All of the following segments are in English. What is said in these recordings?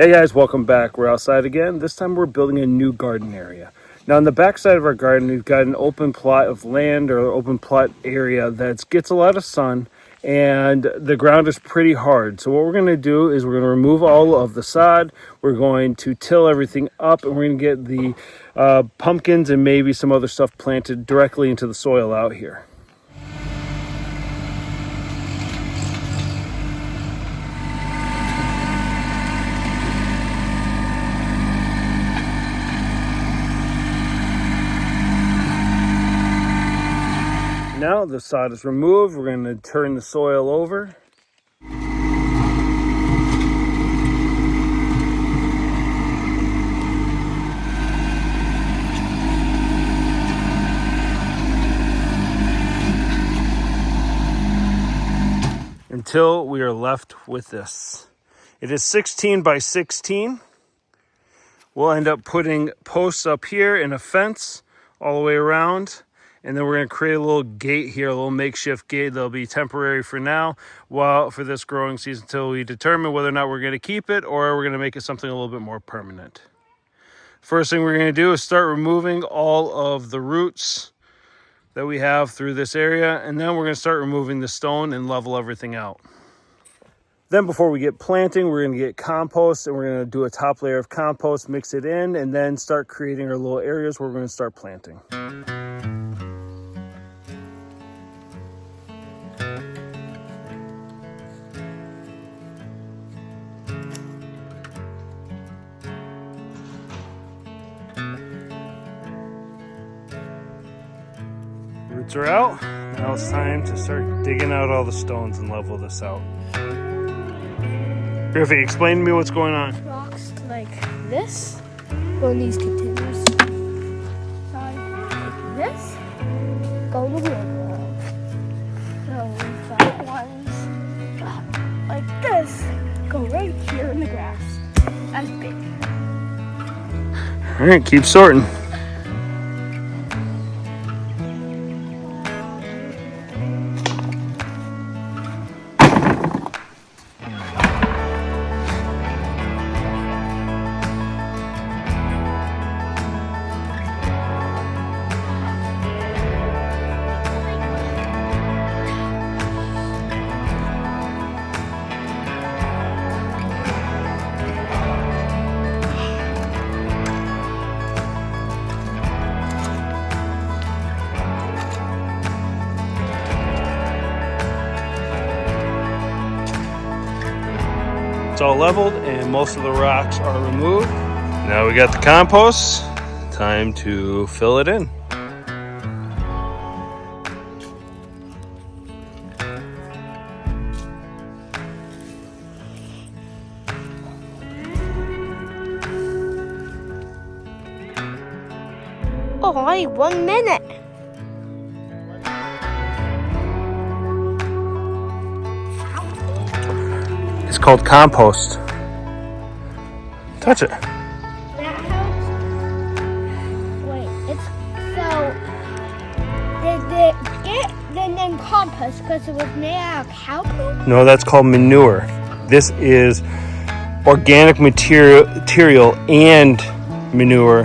Hey guys, welcome back. We're outside again. This time we're building a new garden area. Now on the back side of our garden, we've got an open plot of land or open plot area that gets a lot of sun and the ground is pretty hard. So what we're going to do is we're going to remove all of the sod. We're going to till everything up and we're going to get the pumpkins and maybe some other stuff planted directly into the soil out here. Now the sod is removed, we're going to turn the soil over. Until we are left with this. It is 16 by 16. We'll end up putting posts up here and a fence all the way around. And then we're going to create a little gate here, a little makeshift gate that'll be temporary for now, while for this growing season until we determine whether or not we're going to keep it or we're going to make it something a little bit more permanent. First thing we're going to do is start removing all of the roots that we have through this area, and then we're going to start removing the stone and level everything out. Then before we get planting, we're going to get compost, and we're going to do a top layer of compost, mix it in, and then start creating our little areas where we're going to start planting. Roots are out. Now it's time to start digging out all the stones and level this out. Griffey, explain to me what's going on. Rocks like this go in these containers. Like this go in the wheelbarrow. So fat ones like this go right here in the grass. As big. All right, keep sorting. It's all leveled and most of the rocks are removed. Now we got the compost. Time to fill it in. Oh, only 1 minute. It's called compost. Touch it. That helps. Wait, it's so. Did it get the name compost because it was made out of cow poop? No, that's called manure. This is organic material and manure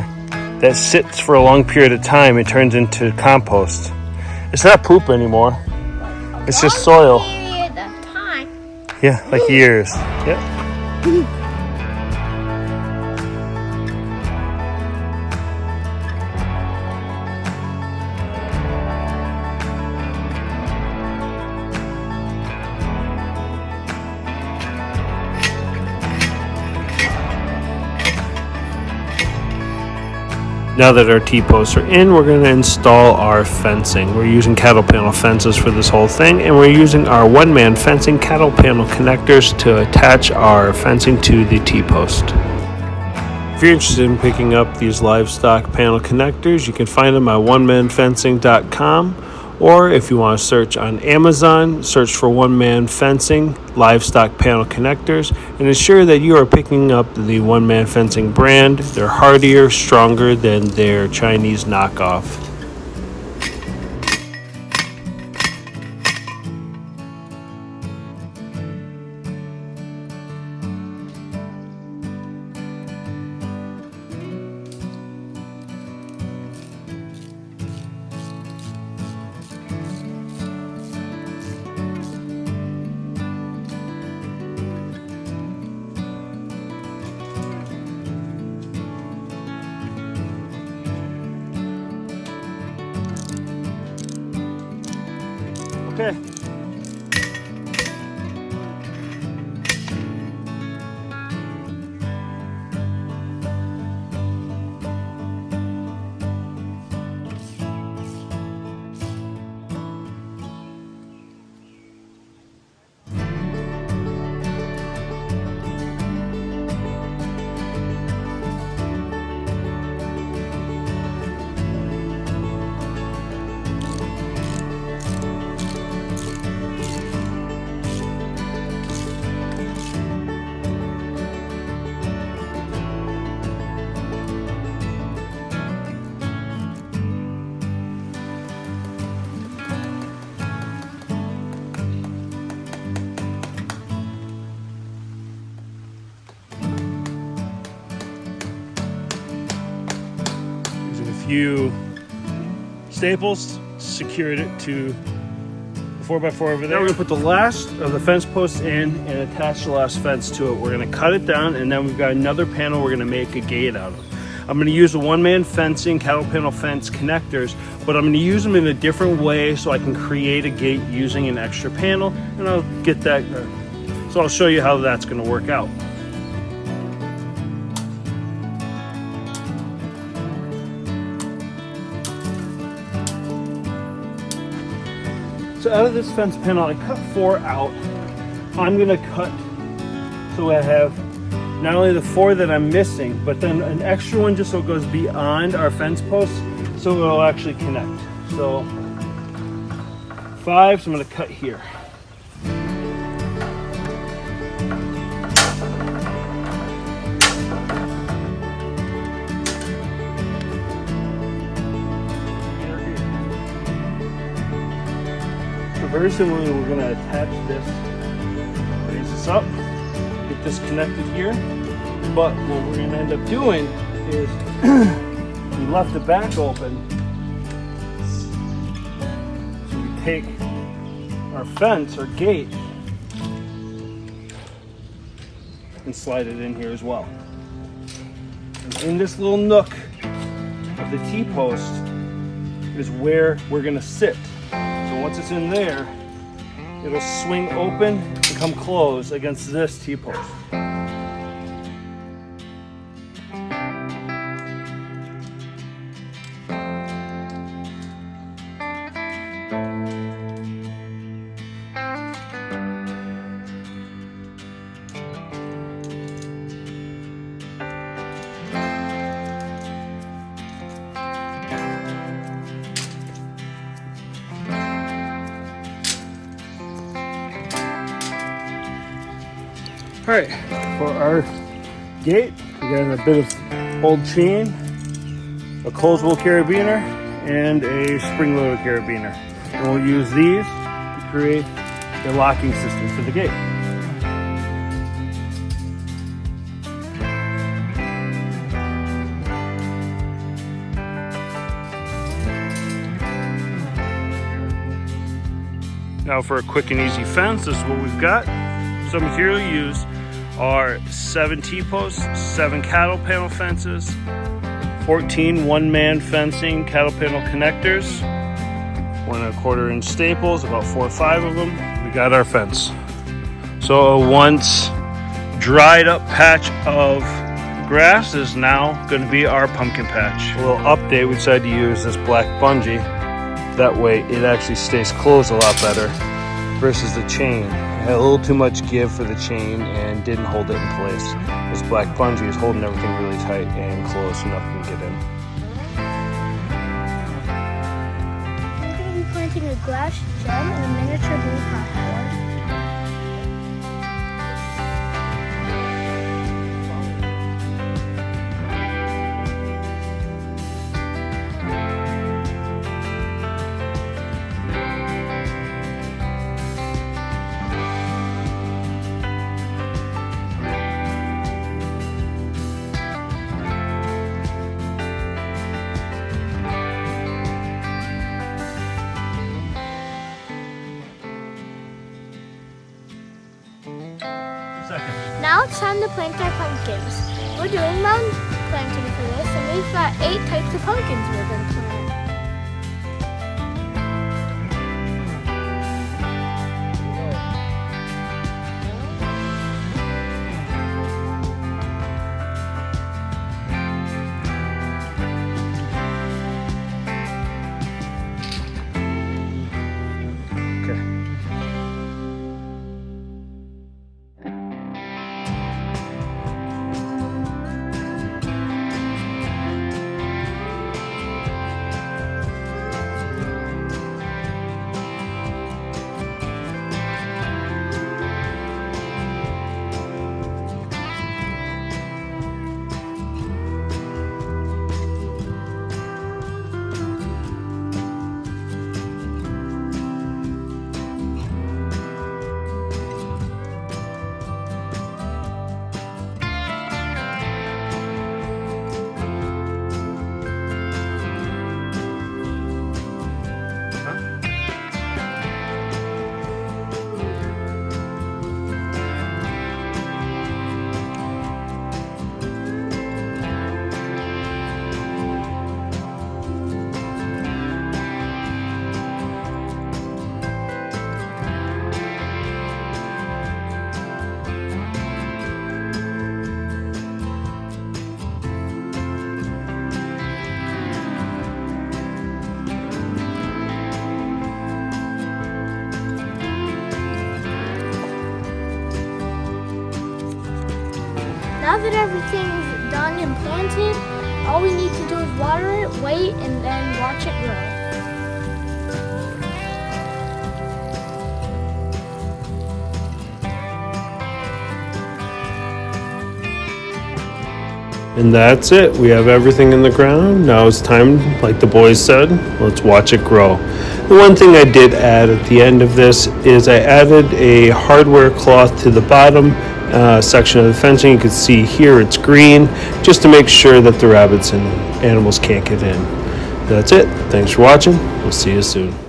that sits for a long period of time. It turns into compost. It's not poop anymore. It's just soil. Period of time. Yeah, like years. Yep. Now that our T-posts are in, we're going to install our fencing. We're using cattle panel fences for this whole thing, and we're using our one-man fencing cattle panel connectors to attach our fencing to the T-post. If you're interested in picking up these livestock panel connectors, you can find them at onemanfencing.com, or if you want to search on Amazon, search for One Man Fencing livestock panel connectors and ensure that you are picking up the One Man Fencing brand. They're hardier, stronger than their Chinese knockoff. few staples, secured it to the 4x4 over there. Now we're gonna put the last of the fence posts in and attach the last fence to it. We're gonna cut it down, and then we've got another panel we're gonna make a gate out of. I'm gonna use the one-man fencing, cattle panel fence connectors, but I'm gonna use them in a different way so I can create a gate using an extra panel, and I'll get that, so I'll show you how that's gonna work out. So out of this fence panel, I cut 4 out. I'm gonna cut so I have not only the 4 that I'm missing, but then an extra one just so it goes beyond our fence posts so it'll actually connect. So 5, so I'm gonna cut here. So very similarly, we're gonna attach this, raise this up, get this connected here. But what we're gonna end up doing is we left the back open. So we take our fence or gate and slide it in here as well. And in this little nook of the T-post is where we're gonna sit. So once it's in there, it'll swing open and come close against this T-post. All right, for our gate, we got a bit of old chain, a Colesville carabiner, and a spring-loaded carabiner. And we'll use these to create a locking system for the gate. Now for a quick and easy fence, this is what we've got. Some material used are 7 T-posts, 7 cattle panel fences, 14 one-man fencing cattle panel connectors, 1 1/4 inch staples, about 4 or 5 of them. We got our fence. So a once dried up patch of grass is now going to be our pumpkin patch. A little update, we decided to use this black bungee. That way it actually stays closed a lot better versus the chain. It had a little too much give for the chain and didn't hold it in place. This black bungee is holding everything really tight and closed so nothing can get in. I'm going to be planting a glass gem and a miniature blue popcorn. Now it's time to plant our pumpkins. We're doing mound planting for this, and we've got 8 types of pumpkins we're going to plant. now that everything's done and planted, all we need to do is water it, wait, and then watch it grow. And that's it. We have everything in the ground. Now it's time, like the boys said, let's watch it grow. The one thing I did add at the end of this is I added a hardware cloth to the bottom section of the fencing. You can see here it's green, just to make sure that the rabbits and animals can't get in. That's it. Thanks for watching. We'll see you soon.